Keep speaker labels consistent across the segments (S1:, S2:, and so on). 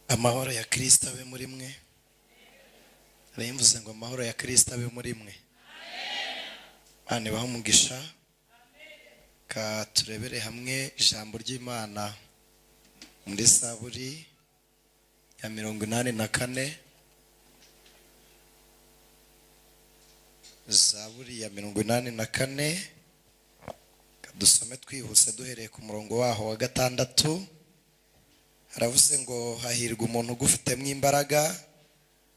S1: Amahoro ya Kristo abe muri mwe. Mvuze ngo amahoro ya Kristo abe muri mwe. Bane baho umugisha. Ka turebere hamwe ijambo ry'Imana muri Zaburi ya 84. Zaburi ya 84. Dusome twihuse duhereye ku murongo waho wa 6. Haravuze ngo hahirwa umuntu ugufitemo imbaraga,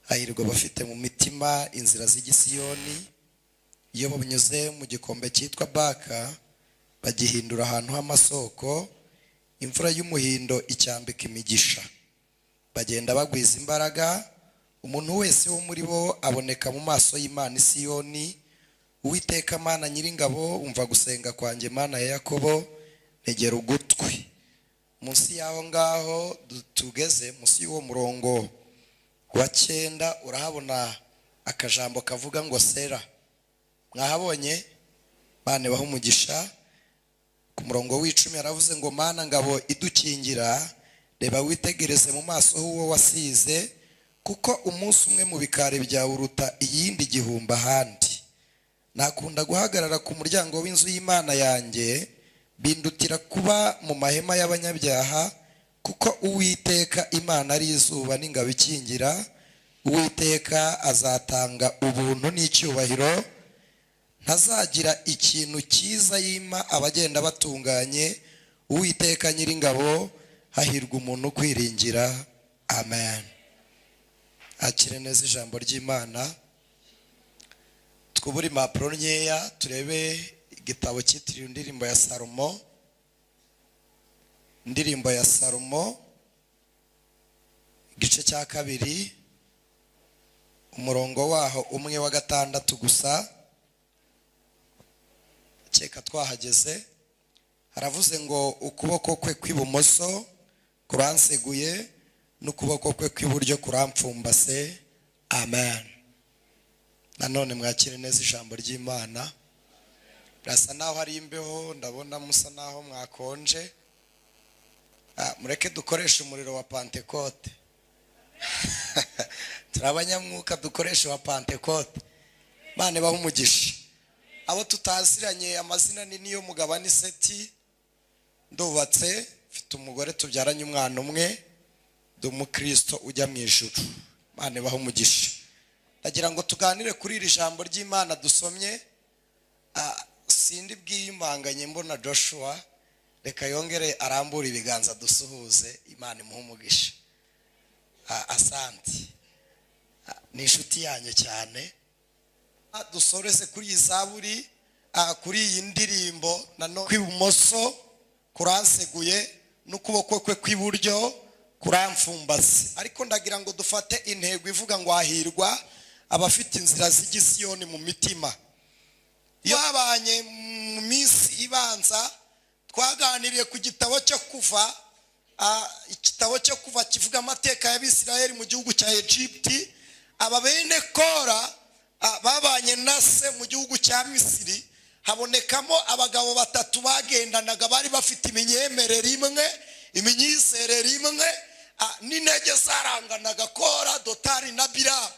S1: hahirwa abafite mu mitima inzira z'igisiyoni. Iyo banyuze mu gikombe cyitwa Baka, bagihindura ahantu h'amasoko, imvura y'umuhindo icyambika imigisha. Bagenda bagwiza imbaraga, umuntu wese wo muri bo aboneka mu maso y'Imana i Siyoni. Uwiteka Mana Nyiringabo, umva gusenga kwanjye Mana ya Yakobo, ntegera ugutwi. Munsi yaho ngaho tugeze, munsi y'uwo murongo wa 9 urahabona akajambo kavuga ngo Sera. Mwahabonye? Bane baho umugisha. Ku murongo w'10 yaravuze ngo Mana ngabo idukingira, reba witegereze mu maso h'uwo wasize, kuko umunsi umwe mu bikari byawe uruta iyindi gihumba ahandi. Nakunda guhagarara ku muryango w'inzu y'Imana yanjye, bindutira kuba mu mahema y'abanyabyaha, kuko Uwiteka Imana ari izuba n'ingabo ikingira. Uwiteka azatanga ubuntu n'icyubahiro, ntazagira ikintu cyiza yima abagenda batunganye. Uwiteka Nyiringabo, hahirwa umuntu kwiringira. Amen. Akire neza ijambo ry'Imana. Twubure impapuro nkeya turebe igitabo cyitiriwe indirimbo ya Salomo. Indirimbo ya Salomo igice cya 2 umurongo waho 1 wa 6 gusa. Cyeka twahageze. Haravuze ngo ukuboko kwe kw'ibumoso kuranseguye, n'ukuboko kwe kw'iburyo kurampfumbase. Amen. Nanone mwakire neza ijambo ry'Imana. Birasa naho hari imbeho, ndabona musa naho mwakonje. Mureke dukoresha umuriro wa Pentecote. Turabanyamwuka dukoresha wa Pentecote. Mane baho umugisha. Abo tutaziranye amazina ni niyo mugabane Seti. Ndubatse, mfite umugore tubyaranye umwana umwe, ndumukristo ujya mu ijuru. Mane baho umugisha. Ndagira ngo tuganire kuri iri jambo ry'Imana dusomye. Sindi bwiyumanganye mbona Joshua, reka yongere arambura ibiganza dusuhuze. Imana imuhe umugisha. Asante. Ni inshuti yanjye cyane. Dusoreze kuri iyi Zaburi, kuri iyi ndirimbo. Nanone kw'ibumoso kuranseguye, n'ukuboko kwe kw'iburyo kuramfumbase. Ariko ndagira ngo dufate intego ivuga ngo hahirwa abafite inzira z'igisiyoni mu mitima. Iyo habanye mu minsi ibanza twaganiriye ku gitabo cyo Kuva. Igitabo cyo Kuva kivuga amateka y'Abisirayeli mu gihugu cya Egypte. Aba bene Kora babanye na se mu gihugu cya Misiri. Habonekamo abagabo 3 bagendanaga, bari bafite imyemerere imwe, imyizerere imwe, n'intege zaranganaga. Kora, Dotari na Biramu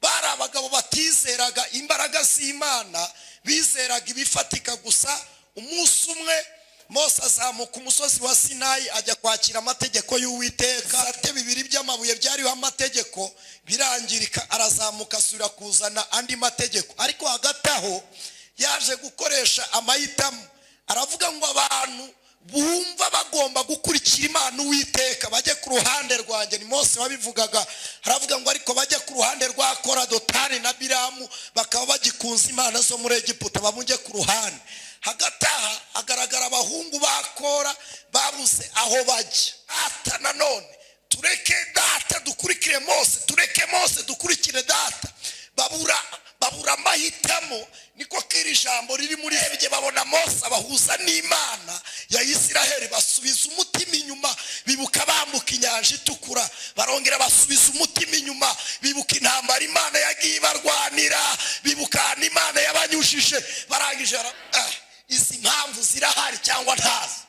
S1: bari abagabo batizeraga imbaraga z'Imana, bizeraga ibifatika gusa. Umunsi umwe Mose azamuka umusozi wa Sinayi ajya kwakira amategeko y'Uwiteka. Ate 2 by'amabuye byariho amategeko birangirika, arazamuka asubira kuzana andi mategeko. Ariko hagati aho yaje gukoresha amahitamo. Aravuga ngo abantu bumva bagomba gukurikira Imana Uwiteka bajye ku ruhande rwanjye. Ni Mose wabivugaga. Haravuga ngo ariko bajye ku ruhande rwa Kora, Dotari na Biramu, bakaba bagikunza Imana zo muri Egiputa, babunje ku ruhande. Hagati aha agaragara abahungu ba Kora babuze aho bajya. Nanone tureke data dukurikire Mose, tureke Mose dukurikire data. Babura amahitamo. Niko kiri jambo riri muri Hebye. Babona Mose abahuza n'Imana ya Isiraheli, basubiza umutima inyuma, bibuka bambuka inyanja itukura. Barongera basubiza umutima inyuma, bibuka intambara Imana yagiye barwanira, bibuka n'Imana yabanyushije. Barangije izi mpamvu zirahari cyangwa ntazi?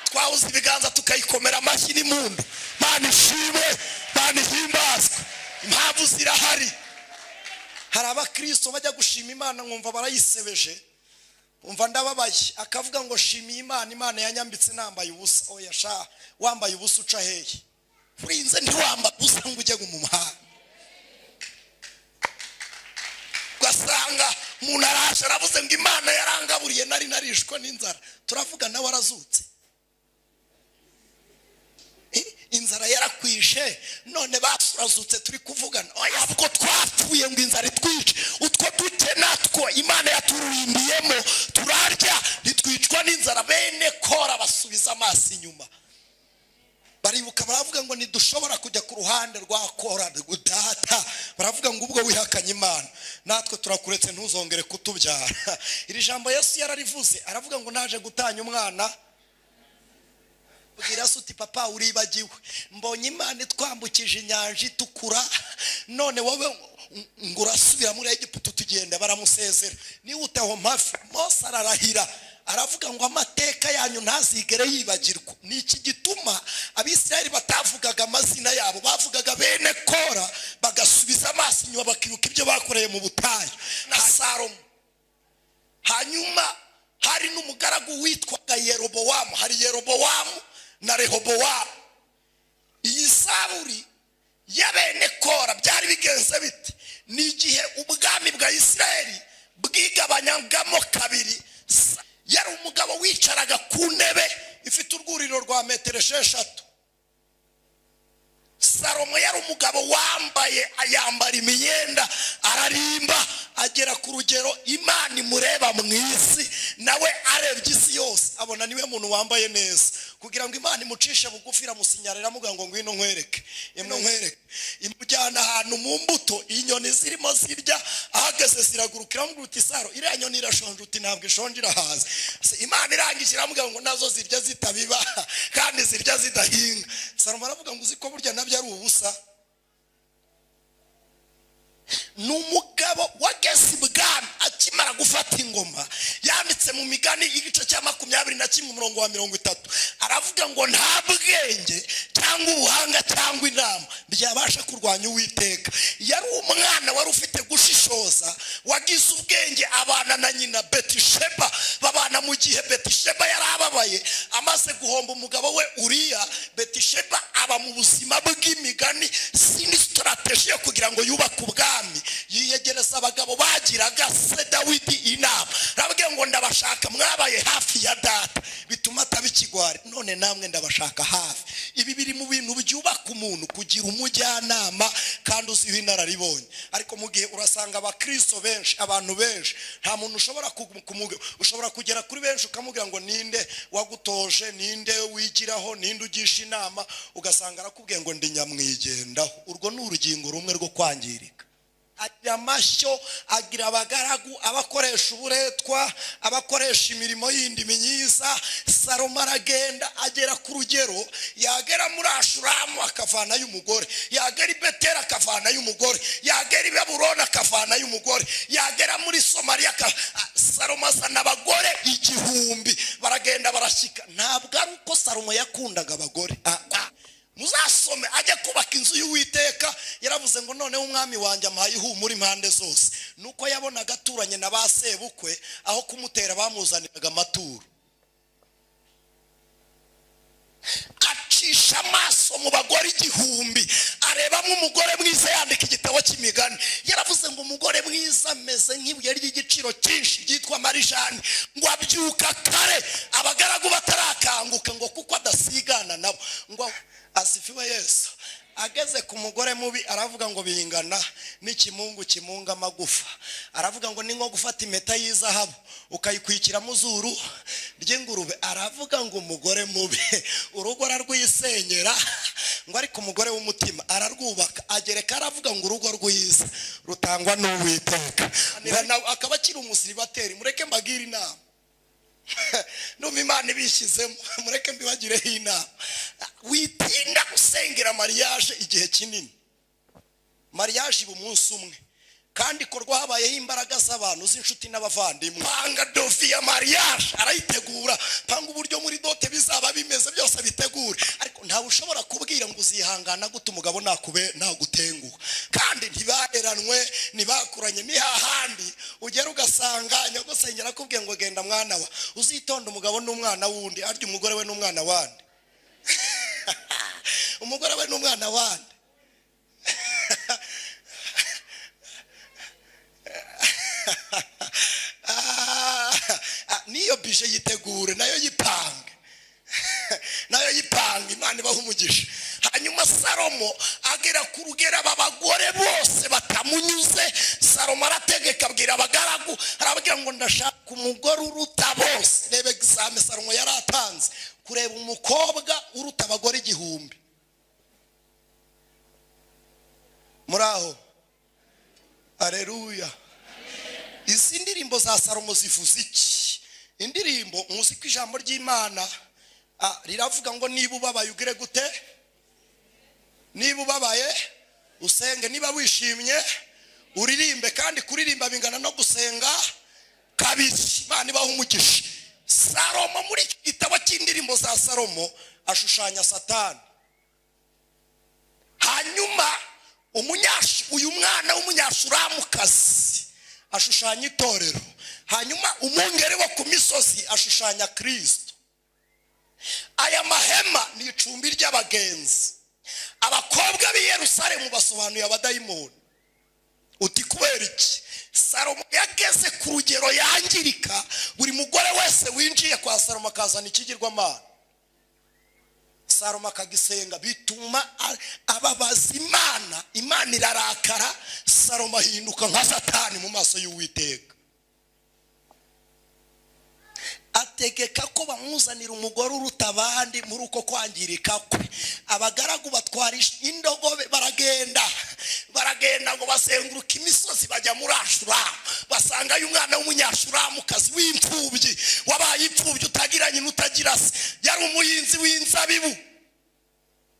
S1: Twawuze ibiganza tukayikomera amashyi n'impundu. Mana ishimwe, imana ihimbazwe. Impamvu zirahari. Hari abakristo bajya gushima imana nkumva barayisebeje, umva ndababaye, akavuga ngo shimiye imana, imana yanyambitse nambaye ubusa. Oya sha, wambaye ubusa uca hehe? Urinze ntiwambaye ubusa ngo ujye mu muhanda. Ugasanga umuntu araje aravuze ngo imana yarangaburiye nari narishwe n'inzara. Turavuga nawe arazutse, inzara yarakwishe, none basurazutse turi kuvugana. Oya ubwo twapfuye ngo inzara itwice, utwo duke natwo imana yaturindiyemo turarya ntitwicwa n'inzara. Bene Kora basubiza amaso inyuma, baribuka baravuga ngo ntidushobora kujya ku ruhande rwa Kora data. Baravuga ngo ubwo wihakanye imana natwe turakuretse ntuzongere kutubyara. Iri jambo Yesu yararivuze, aravuga ngo naje gutanya umwana. Bwira suti papa uribagiwe, mbonye imana itwambukije inyanja itukura, none wowe ngo urasubira muri Egiputa tugenda. Baramusezera, niwe utaho mafi. Mose ararahira aravuga ngo amateka yanyu ntazigere yibagirwa. Ni iki gituma Abisirayeli batavugaga amazina yabo, bavugaga bene Kora, bagasubiza amaso inyuma bakibuka ibyo bakoreye mu butayu na Salomo. Hanyuma hari n'umugaragu witwaga Yerobowamu. Hari Yerobowamu na Rehobowamu. Iyi Sawuli ya bene Kora byari bigenze bite? Ni igihe ubwami bwa Isirayeli bwigabanyagamo kabiri. Yari umugabo wicaraga ku ntebe ifite urwuriro rwa metero 6. Salomo yari umugabo wambaye ayambara imyenda, ararimba, agera ku rugero imana imureba mu isi, nawe arebye isi yose abona niwe muntu wambaye neza. Kugira ngo imana imucishe bugufi iramusinyarira amuga ngo ngwino nkwereke. Imujyana ahantu mu mbuto, inyoni zirimo zirya, ahageze ziragurukira mu guti Saro, iriya nyoni irashonje. Uti ntabwo ishonje irahaze. Imana irangije iramuga ngo nazo zirya zitabiba kandi zirya zidahinga. Salomo aravuga ngo uziko burya nabyo ari ubusa. Numugabo wageze ibwami akimara gufata ingoma, yanditse mu Migani igice cya 21 umurongo wa 30, aravuga ngo nta bwenge cyangwa ubuhanga cyangwa inama byabasha kurwanya Uwiteka. Yari umwana wari ufite gushishoza, wagize ubwenge, abana na nyina Betisheba. Babana mu gihe Betisheba yarababaye amaze guhomba umugabo we Uriya. Betisheba aba mu buzima bw'imigani, sindi strategy yo kugira ngo yubake ubwami. Yiyegereza abagabo bagiraga se Dawidi inama, aravuga ngo ndabashaka mwabaye hafi ya data bituma atabikigwari, none namwe ndabashaka hafi. Ibi biri mu bintu byubaka umuntu, kugira umujyanama kandi uziho inararibonye. Ariko mu gihe urasanga abakristo benshi, abantu benshi, nta muntu ushobora kugera kuri benshi ukamubwira ngo ninde wagutoje, ninde wigiraho, ninde ugisha inama, ugasanga arakubwiye ngo ndi nyamwigendaho. Urwo ni urugingo rumwe rwo kwangirika. Agira amashyo, agira abagaragu, abakoresha uburetwa, abakoresha imirimo yindi myiza. Salomo aragenda agera ku rugero, yagera muri Ashuramu akavana y'umugore, yagera i Beteli akavana y'umugore, yagera i Babuloni akavana y'umugore, yagera muri Somaliya. Salomo azana abagore 1000 baragenda barashyika. Ntabwo ari uko Salomo yakundaga abagore. Muzasome ajya kubaka inzu y'Uwiteka, yaravuze ngo noneho umwami wanjye amaye ihumura impande zose. Nuko yabonaga aturanye na ba sebukwe, aho kumutera bamuzaniraga amaturo. Acisha amaso mu bagore 1000, arebamo umugore mwiza, yandika igitabo cy'imigani. Yaravuze ngo umugore mwiza ameze nk'ibuye ry'igiciro cyinshi ryitwa Marijani, ngo abyuka kare abagaragu batarakanguka, ngo kuko adasigana nabo. Ngo asifiwe Yesu. Ageze ku mugore mubi aravuga ngo bingana n'ikimungu kimunga amagufa. Aravuga ngo ni nko gufata impeta y'izahabu ukayikwikira mu zuru ry'ingurube. Aravuga ngo umugore mubi urugo ararwisenyera, ngo ariko umugore w'umutima ararwubaka agereka. Aravuga ngo urugo rwiza rutangwa n'Uwiteka. Akaba akiri umusiribateri. Mureke mbagire inama. Numva Imana ibishyizemo, mureke mbibagireho inama. Witinda gusengera mariage igihe kinini. Mariage iba umunsi umwe, kandi korwa habayeho imbaraga z'abantu z'inshuti n'abavandimwe. Panga dofi ya mariage arayitegura, panga uburyo muri dote bizaba bimeze byose bitegure, ariko ntawe ushobora kubwira ngo uzihangana gute umugabo nagutenguha. Kandi ntibaheranwe ntibakuranye, ni hahandi ugera ugasanga nyogosengera akubwiye ngo genda mwana wa, uzitonda umugabo n'umwana wundi, arya umugore we n'umwana wandi umugore we n'umwana wandi niyo bije yitegure nayo yipange nayo yipange. Imana ibaha umugisha. Hanyuma Salomo agera ku rugero abagore bose batamunyuze. Salomo arategeka abwira abagaragu, arababwira ngo ndashaka umugore uruta bose. Rebe exame Salomo yaratanze kureba umukobwa uruta abagore 1000. Muraho, haleluya. Izi ndirimbo za Salomo zivuze iki? Indirimbo muzi ko ijambo ry'Imana riravuga ngo niba ubabaye ugire gute? Niba ubabaye usenge, niba wishimye uririmbe. Kandi kuririmba bingana no gusenga kabiri. Imana ibaha umugisha. Salomo muri igitabo cy'indirimbo za Salomo ashushanya Satani. Hanyuma uyu mwana w'umunyashuramukazi ashushanya itorero. Hanyuma umwungeri wo ku misozi ashushanya Kristo. Aya mahema ni icumbi ry'abagenzi. Abakobwa b'i Yerusalemu basobanuye abadayimoni. Uti kubera iki? Salomo yageze ku rugero yangirika, buri mugore wese winjiye kwa Salomo akazana ikigirwamana. Salomo akagisenga, bituma ababaza Imana. Imana irarakara, Salomo ahinduka nka Satani mu maso y'Uwiteka. Ategeka ko bamuzanira umugore uruta abandi. Muri uko kwangirika kwe, abagaragu batwara indogobe baragenda ngo basenguruka imisozi bajya muri Ashura. Basangayo umwana w'umunyashuramukazi w'imfubyi, wabaye imfubyi utagira nyina utagira se. Yari umuhinzi w'inzabibu,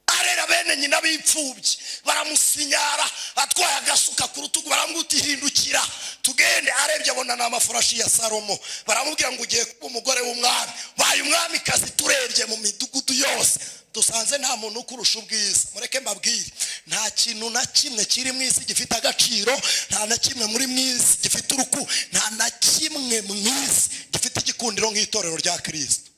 S1: arera bene nyina b'imfubyi. Baramusinyara atwaye agasuka ku rutugu, baramwita hindukira tugende. Arebye abona n'amafurashi ya Salomo. Baramubwira ngo ugiye kuba umugore w'umwami. Baye umwamikazi. Turebye mu midugudu yose dusanze nta muntu ukurusha ubwiza. Mureke mbabwire, nta kintu na kimwe kiri mu isi gifite agaciro, nta na kimwe muri mu isi gifite uruku, nta na kimwe mu isi gifite igikundiro nk'itorero rya Kristo.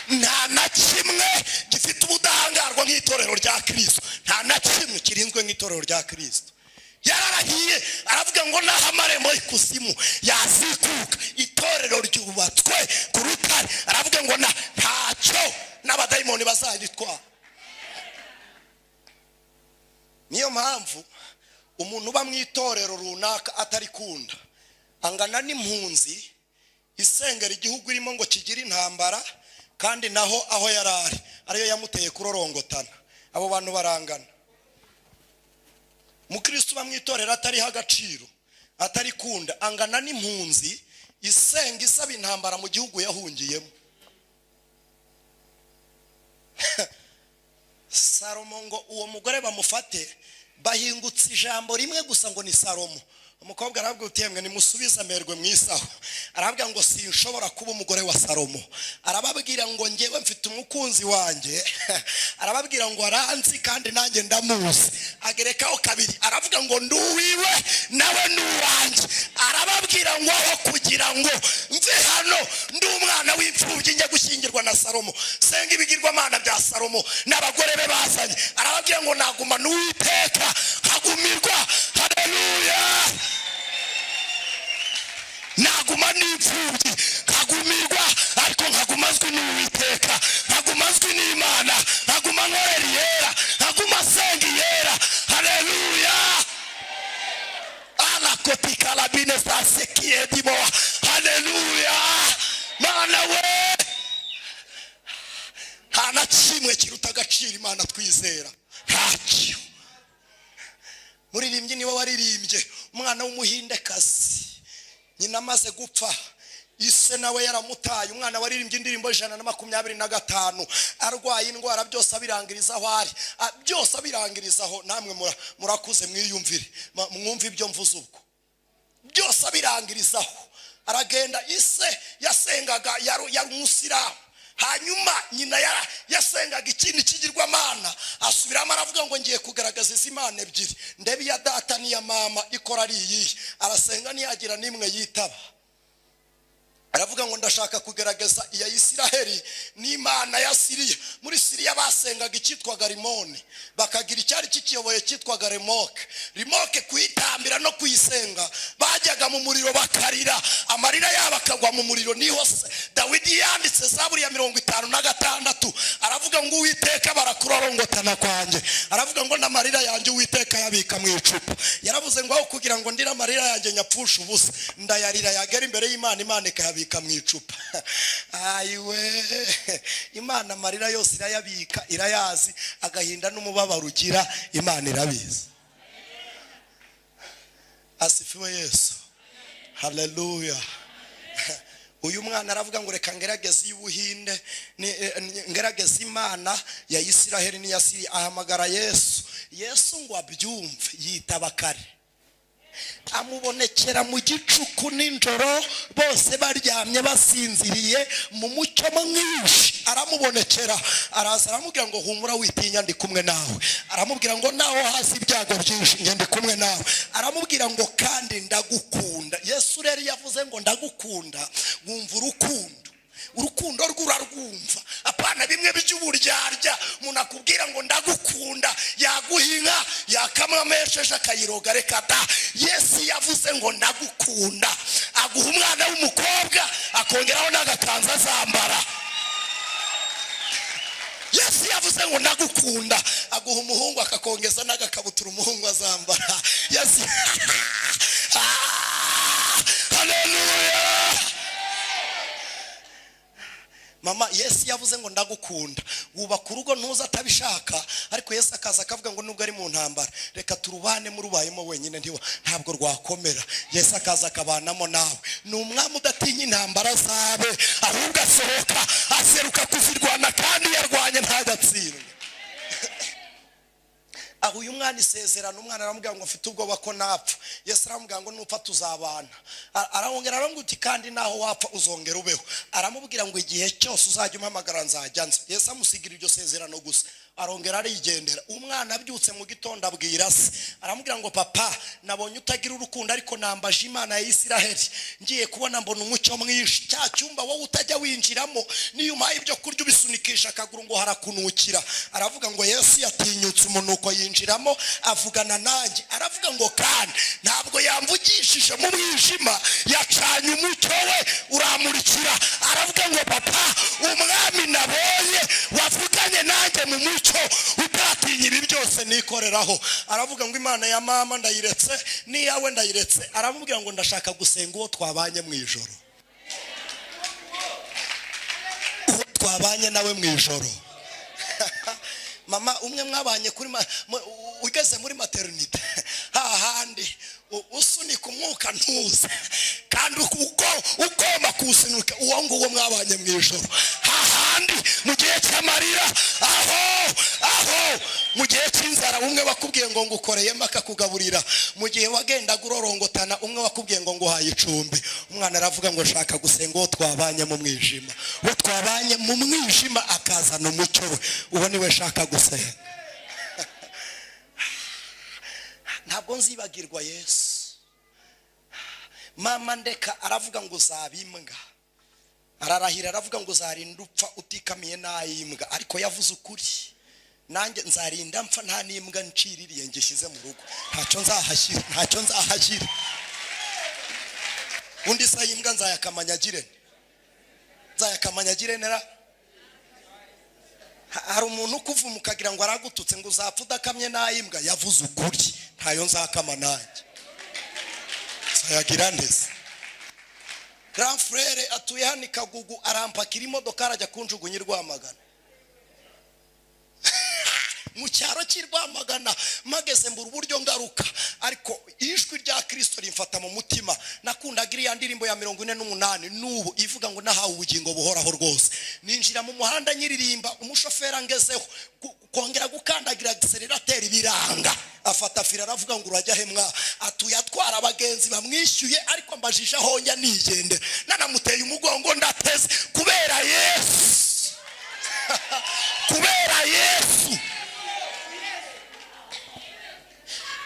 S1: Nta na kimwe gifite ubudahangarwa nk'itorero rya Kristo. Nta na kimwe kirinzwe nk'itorero rya Kristo. Yararahiye aravuga ngo naho amarembo y'ikuzimu yazikuka, itorero ryubatswe ku rutare. Aravuga ngo ntacyo n'abadayimoni bazagitwara. Niyo mpamvu umuntu uba mu itorero runaka atarikunda angana n'impunzi isengera igihugu irimo ngo kigire intambara, kandi naho aho yarari ariyo yamuteye kurorongotana. Abo bantu barangana. Mukristo bamwitorera atariho agaciro, atarikunda, angana n'impunzi isenga isaba intambara mu gihugu yahungiyemo. Salomo ngo uwo mugore bamufate, bahingutse ijambo rimwe gusa ngo ni Salomo. Umukobwa arabwira uti yemwe nimusubize amerwe mwisaho. Arabwira ngo sinshobora kuba umugore wa Salomo. Arababwira ngo ngewe mfite umukunzi wanjye. Arababwira ngo aranzi kandi nanjye ndamuzi. Agerekaho kabiri, aravuga ngo nduwiwe nawe nuwanjye. Arababwira ngo aho kugira ngo mve hano ndi umwana w'imfubyi njye gushyingirwa na Salomo, senga ibigirwamana bya Salomo n'abagore be bazanye. Arababwira ngo naguma n'Uwiteka hagumirwa. Haleluya. Naguma n'imfubyi nkagumirwa, ariko nkagumazwi n'Uwiteka, nkagumazwi n'Imana, nkaguma nkorera yera, nkaguma senga yera. Haleluya. Alakotika labine sasekie dimo. Haleluya. Mana we, nta kimwe kiruta agaciro Imana twizera. Ntacyo. Muririmbyi niwe waririmbye umwana w'umuhindekazi, nyina amaze gupfa ise nawe yaramutaye. Umwana waririmbye indirimbo 125 arwaye indwara, byose abirangirizaho ari byose abirangirizaho. Namwe murakuze mwiyumvire, mwumve ibyo mvuze ubwo. Byose abirangirizaho aragenda. Ise yasengaga yari umusiramu, hanyuma nyina yasengaga ikindi kigirwamana. Asubiramo aravuga ngo ngiye kugaragaza izi Imana ebyiri, ndebe iya data n'iya mama ikora ari iyihe. Arasenga ntiyagira n'imwe yitaba. Aravuga ngo ndashaka kugaragaza iya Isiraheli n'Imana ya Siriya. Muri Siriya basengaga icyitwaga Rimoni, bakagira icyari kikiyoboye cyitwaga Remoke. Remoke kuyitambira no kuyisenga bajyaga mu muriro bakarira, amarira yabo akagwa mu muriro. Niho Dawidi yanditse Zaburi ya 56 aravuga ngo Uwiteka barakurorongotana kwanjye. Aravuga ngo n'amarira yanjye Uwiteka yabika mu icupa. Yaravuze ngo aho kugira ngo ndira amarira yanjye nyapfusha ubusa, ndayarira yagera imbere y'Imana, Imana ikayabika mu icupa. Ayiwe, Imana amarira yose irayabika, irayazi. Agahinda n'umubabaro ugira Imana irabizi. Asifiwe Yesu, haleluya. Uyu mwana aravuga ngo reka ngerageze y'Ubuhinde, ngerageze Imana ya Isiraheli n'iya Siriya. Ahamagara Yesu ngo abyumve, yitaba kare. Amubonekera mu gicuku ninjoro, bose baryamye basinziriye mu mucyo mwinshi. Aramubonekera, araza aramubwira ngo humura witinya, ndi kumwe nawe. Aramubwira ngo naho hasi ibyago byinshi, ndi kumwe nawe. Aramubwira ngo kandi ndagukunda. Yesu rero yavuze ngo ndagukunda, wumva urukundo rw'urarwumva. Apana bimwe by'uburyarya, umuntu akubwira ngo ndagukunda, yaguhinga yakamamesheje akayiroga. Reka da, Yesu yavuze ngo ndagukunda. Aguha umwana w'umukobwa, akongeraho n'agakanzu azambara. Yesu yavuze ngo ndagukunda. Aguha umuhungu, akakongeza n'agakabutura umuhungu azambara. Yesu haleluya. Mama, Yesu yavuze ngo ndagukunda. Wubaka urugo ntuza atabishaka, ariko Yesu akaza akavuga ngo nubwo ari mu ntambara, reka turubane murubayemo wenyine, ntabwo rwakomera. Yesu akaza akabanamo nawe. Ni umwami udatinya intambara zabe, ahubwo asohoka aseruka kuzirwana, kandi yarwanye ntagatsindwe. Aho uyu mwana isezerano, umwana aramubwira ngo mfite ubwoba ko napfa. Yesu aramubwira ngo nupfa tuzabana. Arongera aramubwira uti kandi naho wapfa uzongera ubeho. Aramubwira ngo igihe cyose uzajya umpamagara nzajya nza. Yesu amusigira iryo sezerano gusa, arongera arigendera. Umwana abyutse mu gitondo abwira se, aramubwira ngo papa, nabonye utagira urukundo, ariko nambaje Imana ya Isiraheli, ngiye kubona mbona umucyo mwinshi. Cya cyumba wowe utajya winjiramo, niyo umpaye ibyo kurya ubisunikisha akaguru ngo harakunukira. Aravuga ngo Yesu yatinyutse umunuko yinjiramo, avugana nanjye. Aravuga ngo kandi ntabwo yamvugishije mu mwijima, yacanye umucyo we uramurikira. Aravuga ngo papa, umwami nabonye wavuganye nanjye mu mucyo, utatinya ibi byose nikoreraho. Aravuga ngo Imana ya mama ndayiretse, n'iyawe ndayiretse. Aramubwira ngo ndashaka gusenga uwo twabanye mu ijoro, uwo twabanye nawe mu ijoro. Mama, umwe mwabanye kuri ugeze muri maternite, hahandi usunika umwuka ntuze, kandi ugomba kusunika uwo nguwo mwabanye mu ijoro. Hahandi mu gihe cy'amarira, aho mu gihe cy'inzara, umwe wakubwiye ngo ngukoreyemo akakugaburira. Mu gihe wagendaga urorongotana, umwe wakubwiye ngo nguhaye icumbi. Umwana aravuga ngo shaka gusenga uwo twabanye mu mwijima, uwo twabanye mu mwijima akazana umucyo we, uwo niwe shaka gusenga. Ntabwo nzibagirwa Yesu. Mama ndeka aravuga ngo uzabimbwa, ararahira aravuga ngo uzarinda upfa utikamiye nayimbwa. Ariko yavuze ukuri, nanjye nzarinda mpfa nta n'imbwa nciririye ngishyize mu rugo. Ntacyo nzahashyira. Undi sa yimbwa nzayakamanyagire nera. Hari umuntu ukuvuma ukagira ngo aragututse ngo uzapfa udakamye nayimbwa. Yavuze ukuri, ntayo nzakama nanjye. Sayagira ndetse Grand frère atuye hano Kagugu, arampakira imodoka arajya kunjugunya Rwamagana. mu cyaro cy'Irwamagana mageze mbura uburyo ngaruka, ariko ijwi rya Kristo rimfata mu mutima. Nakundaga iriya ndirimbo ya 48 n'ubu ivuga ngo nahawe ubugingo buhoraho rwose. Ninjira mu muhanda nyiririmba, umushoferi angezeho kongera gukandagira accelerateur biranga, afata fira aravuga ngo urajya hemwa, atuyatwara abagenzi bamwishyuye, ariko mbajije aho njya nigende, nanamuteye umugongo ndateze kubera Yesu. Kubera Yesu.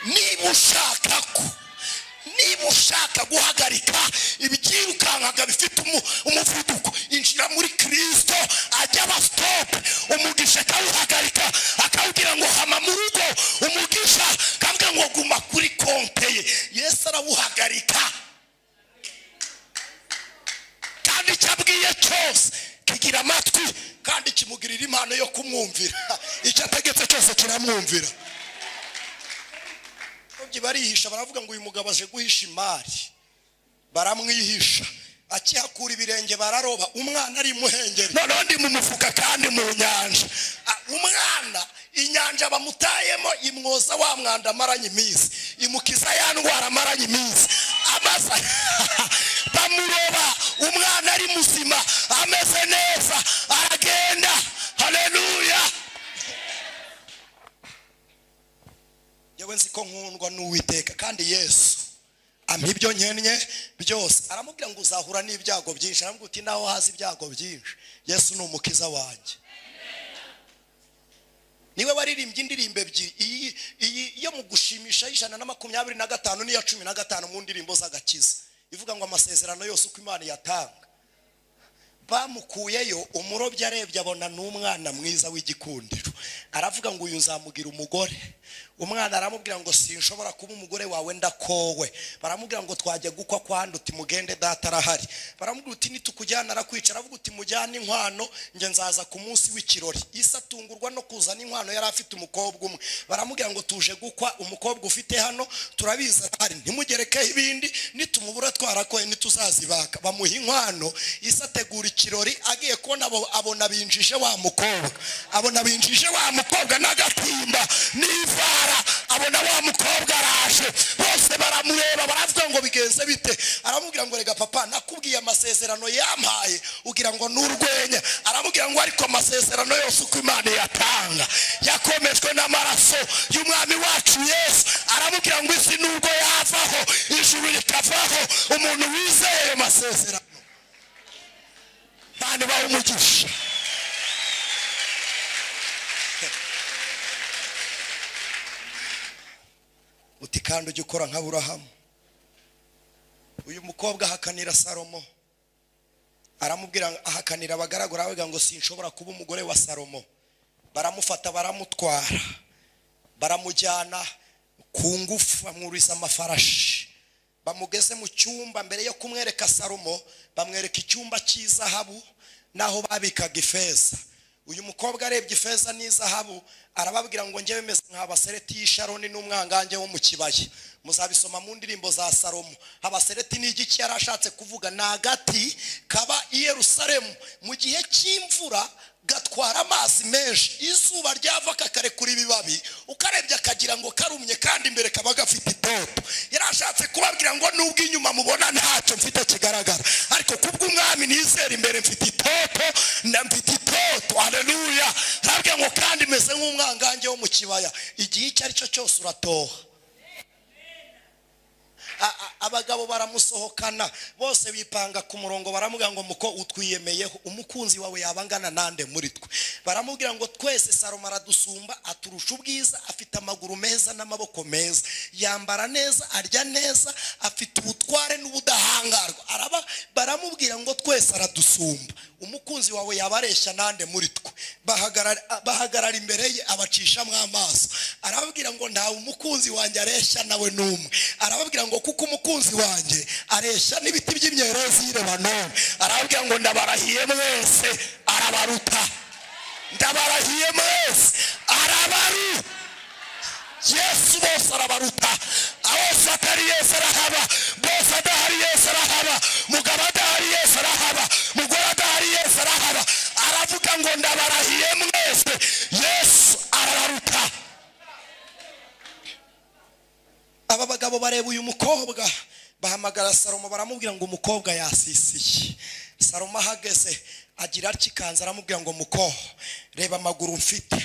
S1: Niba ushaka guhagarika ibyirukankaga bifite umuvuduko, injira muri Kristo, ajya aba stop, umugisha akawuhagarika, akawugira ngo hama mu rugo, umugisha kavuga ngo guma kuri konte ye. Yesu arawuhagarika, kandi cyabwiye cyose kigira amatwi, kandi kimugirira impano yo kumwumvira. Icyo ategetse cyose kiramwumvira. Barihisha, baravuga ngo uyu mugabo aje guhisha imari, baramwihisha, akihakura ibirenge bararoba, umwana ari muhengeri, none ndi mu mufuka kandi mu nyanja. Umwana inyanja bamutayemo imwoza wa mwanda amaranye iminsi, imukiza ya ndwara amaranye iminsi, amaza bamuroba, umwana ari muzima ameze neza aragenda. Haleluya. Yewe nzi ko nkundwa n'Uwiteka, kandi Yesu ampa ibyo nkenye byose. Aramubwira ngo uzahura n'ibyago byinshi, aramubwira uti naho hazi ibyago byinshi, Yesu ni umukiza wanjye. Niwe waririmbye indirimbo ebyiri, iyi yo mu gushimisha 125 n'iya 15 mu ndirimbo z'agakiza, ivuga ngo amasezerano yose uko Imana yatanga. Bamukuyeyo, umurobyi arebye abona n'umwana mwiza w'igikundiro, aravuga ngo uyu nzamugira umugore. Umwana aramubwira ngo sinshobora kuba umugore wawe ndakowe. Baramubwira ngo twajya gukwa kwandi, uti mugende data arahari. Baramubwira uti nitukujyana arakwica, aravuga uti mujyane inkwano, nge nzaza ku munsi w'ikirori. Isa atungurwa no kuzana inkwano, yari afite umukobwa umwe. Baramubwira ngo tuje gukwa, umukobwa ufite hano turabizi ahari, ntimugerekeho ibindi, nitumubura twarakoye ntituzazibaka. Bamuha inkwano, Isa ategura ikirori, agiye kubona abona binjije wa mukobwa, abona binjije wa mukobwa n'agatimba n'ivara, abona wa mukobwa araje, bose baramureba baravuga ngo bigenze bite. Aramubwira ngo rega papa, nakubwiye amasezerano yampaye ugira ngo n'urwenya. Aramubwira ngo ariko amasezerano yose uko Imana yatanga yakomejwe n'amaraso y'umwami wacu Yesu. Aramubwira ngo isi nubwo yavaho ijuru rikavaho, umuntu wizeye ayo masezerano bane bawo umugisha. Uti kandi ujye ukora nka Aburahamu. Uyu mukobwa ahakanira Salomo, aramubwira ahakanira abagaragura, avuga ngo sinshobora kuba umugore wa Salomo. Baramufata baramutwara, baramujyana ku ngufu, bamwuriza amafarashi, bamugeze mu cyumba. Mbere yo kumwereka Salomo, bamwereka icyumba cy'izahabu naho babikaga ifeza. Uyu mukobwa arebye ifeza n'izahabu, arababwira ngo njyewe meze nk'abasereti y'Isharoni n'umwangange wo mu kibaya. Muzabisoma mu ndirimbo za Salomo. Abasereti ni igiki yarashatse kuvuga? Nagati kaba i Yerusalemu mu gihe cy'imvura, gatwara amazi menshi, izuba ryava kakarekura ibibabi, ukarebye akagira ngo karumye, kandi imbere kaba gafite itoto. Yarashatse kubabwira ngo nubwo inyuma mubona ntacyo mfite kigaragara, ariko kubw'umwami nizera imbere mfite itoto, mfite itoto. Haleluya. Arabwira ngo kandi meze nk'umwangange wo mu kibaya, igihe icyo ari cyo cyose uratoha. Abagabo baramusohokana, bose bipanga ku murongo, baramubwira ngo muko utwiyemeyeho, umukunzi wawe yabangana nande muri twe? Baramubwira ngo twese Salomo aradusumba, aturusha ubwiza, afite amaguru meza n'amaboko meza, yambara neza, arya neza, afite ubutware n'ubudahangarwa. Baramubwira ngo twese aradusumba, umukunzi wawe yabareshya nande muri twe? Bahagarara imbere ye, abacishamo amaso, arababwira ngo nta umukunzi wanjye areshya nawe n'umwe. Arababwira ngo kuko umukunzi wanjye areshya n'ibiti by'imyerezi y'i Lebanoni. Arababwira ngo ndabarahiye mwese arabaruta, ndabarahiye mwese arabaruta. Yesu bose arabaruta. Bose atari Yesu arahaba, bose adahari Yesu arahaba, mugabo adahari Yesu arahaba, mugore adahari Yesu arahaba. Aravuga ngo ndabarahiye mwese, Yesu arabaruta. bareba uyu mukobwa, bahamagara Salomo baramubwira ngo umukobwa yasisiye. Salomo ahageze agira ikikanza aramubwira ngo muko, reba amaguru mfite.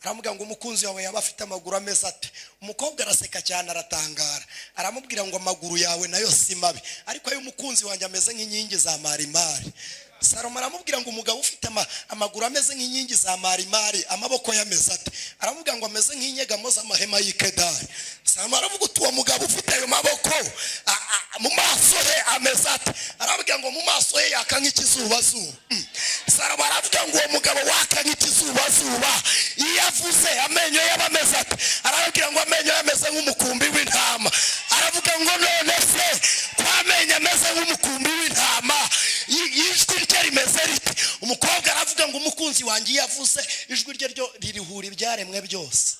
S1: Aramubwira ngo umukunzi wawe yaba afite amaguru ameze ate? Umukobwa araseka cyane aratangara, aramubwira ngo amaguru yawe nayo si mabi, ariko ayo umukunzi wanjye ameze nk'inkingi za marimari. Salomo aramubwira ngo umugabo ufite amaguru ameze nk'inkingi za marimari, amaboko yameze ate? Aramubwira ngo ameze nk'inyegamo z'amahema y'Ikedari. Salomo aravuga uwo mugabo ufite ayo maboko mu maso he ameze ate? Aramubwira ngo mu maso he yaka nk'ikizubazuba. Salomo aravuga ngo uwo mugabo waka nk'ikizubazuba iyo avuze amenyo ye ameze ate? Aramubwira ngo amenyo yameze nk'umukumbi w'intama. Aravuga ngo none se ko amenyo ameze nk'umukumbi w'intama ijwi rye rimeze rite? Umukobwa aravuga ngo umukunzi wanjye iyo avuze ijwi rye ryo ririhura ibyaremwe byose.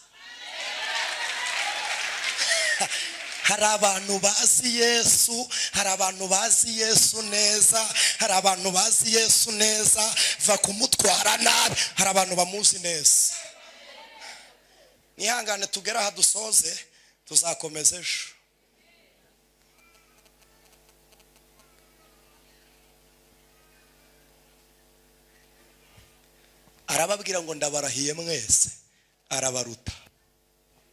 S1: Hari abantu bazi Yesu, hari abantu bazi Yesu neza, hari abantu bazi Yesu neza va kumutwara nabi, hari abantu bamuzi neza. Nihangane tugera aha dusoze, tuzakomeza ejo. Arababwira ngo ndabarahiye mwese, arabaruta.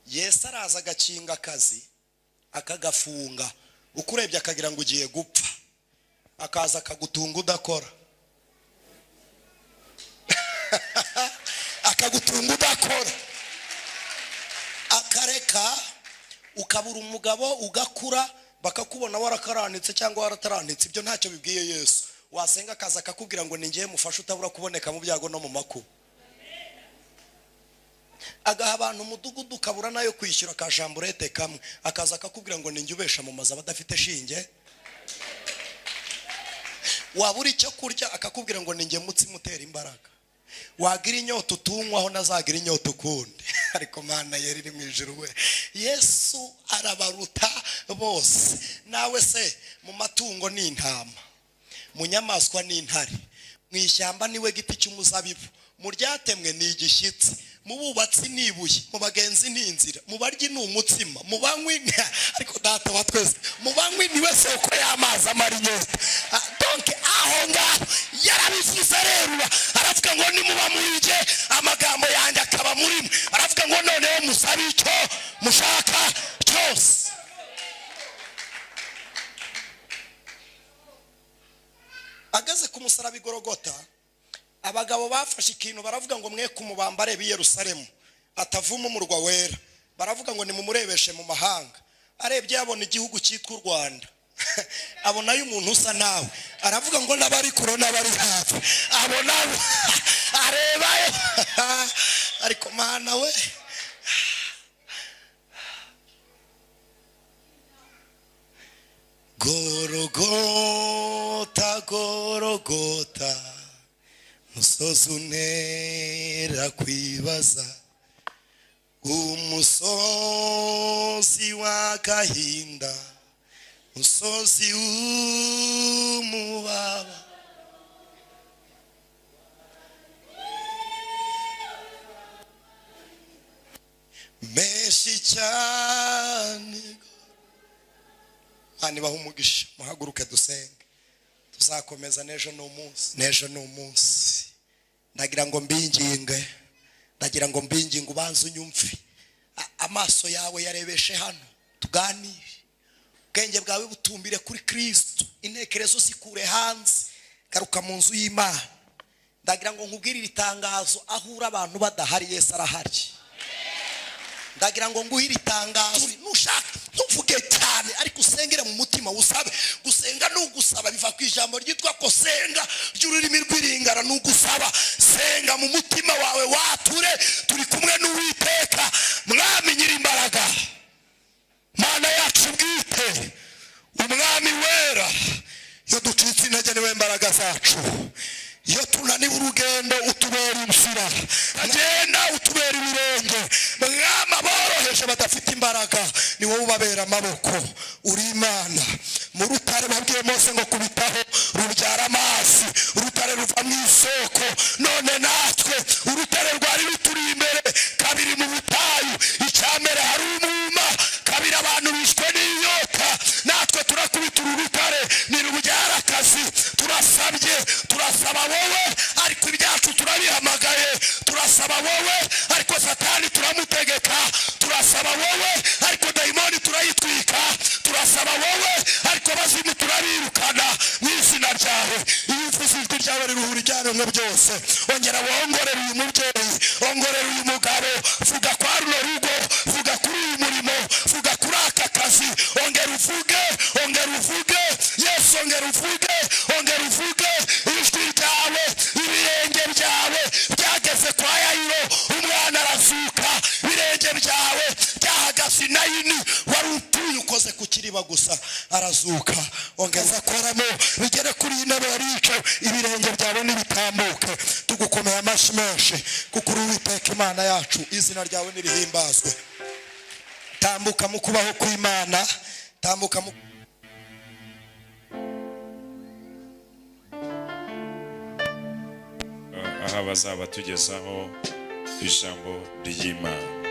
S1: Yesu araza agakinga akazi akagafunga, ukurebye akagira ngo ugiye gupfa, akaza akagutunga udakora. Akagutunga udakora, akareka ukabura umugabo ugakura, bakakubona warakaranitse cyangwa warataranitse. Ibyo ntacyo bibwiye Yesu. Wasenga akaza akakubwira ngo ningiye mufashe utabura kuboneka mu byago no mu makuba. Agaha abantu umudugudu ukabura nayo kwishyura ka jamburete kamwe, akaza akakubwira ngo ninjye ubesha mu mazu abadafite shinge. Wabura icyo kurya akakubwira ngo ninjye mutsi mutera imbaraga. Wagira inyota utunywaho nazagira inyota ukundi. Ariko Mana yari iri mu ijuru we, Yesu arabaruta bose. Nawe se mu matungo ni intama, mu nyamaswa ni intare, mu ishyamba niwe giti cy'umuzabibu, mu ryatemwe ni igishyitsi, mu bubatsi ni ibuye, mu bagenzi ni inzira, mu baryi ni umutsima, mu banywi ariko data wa twese, mu banywi niwe soko y'amazi amara inyota. Donc aho ngaho yarabivuze rero, aravuga ngo nimuba muri jye amagambo yanjye akaba muri mwe. Aravuga ngo noneho musabe icyo mushaka cyose. Agaze ku musaraba Igorogota, abagabo bafashe ikintu baravuga ngo mwe kumubambare bi Yerusalemu atavuma umurwa wera. Baravuga ngo nimumurebeshe mu mahanga. Arebye yabona igihugu cyitwa u Rwanda, abona y'umuntu usa nawe, aravuga ngo nabari kuro nabari hafi, abona arebayo. Ariko Mana we, Gorogota, Gorogota, musozi untera kwibaza, umusozi w'agahinda, musozi w'umubaba. Menshi cyane. Mani baha umugisha, muhaguruke dusenge, tuzakomeza n'ejo n'umunsi. N'ejo n'umunsi ndagira ngo mbinginge, ndagira ngo mbinginge ubanze unyumve. Amaso yawe yarebeshe hano, tuganire. Ubwenge bwawe butumbire kuri Kristo, intekerezo zikure hanze, garuka mu nzu y'Imana. Ndagira ngo nkubwire iri tangazo, ahura abantu badahari Yesu arahari. Ndagira ngo nguhire itangazo, nushaka ntuvuge cyane ariko usengere mu mutima usabe. Gusenga n'ugusaba biva ku ijambo ryitwa ko senga ry'ururimi rw'iringara n'ugusaba. Senga mu mutima wawe wature, turi kumwe n'Uwiteka Mwami nyirimbaraga, Mana yacu bwite, umwami wera. Iyo ducitse intege niwe mbaraga zacu, iyo tunaniwe urugendo utubera inzira, agenda utubera ibirenge. Mwami aboroheje badafite imbaraga ni wowe ubabera amaboko. Uri Imana. Mu rutare babwiye Mose ngo kubitaho rubyara amazi, urutare ruva mu isoko. None natwe urutare rwari ruturi imbere, kabiri mu butayu, icyambere hari umwuma, kabiri abantu bishwe n'inyota.
S2: ariko satani turamutegeka. Turasaba wowe ariko dayimoni turayitwika. Turasaba wowe ariko abazimu turabirukana mu izina ryawe. Iyo uvuze ijwi ryawe riruhura ibyaremwe byose. Ongera wongorere uyu mubyeyi, ongorere uyu mugabo, vuga kwa runo rugo, vuga kuri uyu murimo, vuga kuri aka kazi. Ongera uvuge, ongera uvuge Yesu, ongera uvuge, ongera uvuge. Ijwi ryawe, ibirenge byawe byageze kwa Yayiro, umwana arazuka. Ibirenge byawe byahagaze Nayini, wari utuye ukoze ku kiriba gusa, arazuka. Ongeza koramo bigere kuri intebe yaricaye, ibirenge byawe nibitambuke. Tugukomeye amashyi menshi kuko uri Uwiteka Imana yacu, izina ryawe nirihimbazwe. Tambuka mu kubaho kw'Imana, tambuka mu
S3: aha bazaba tugezaho ijambo ry'Imana.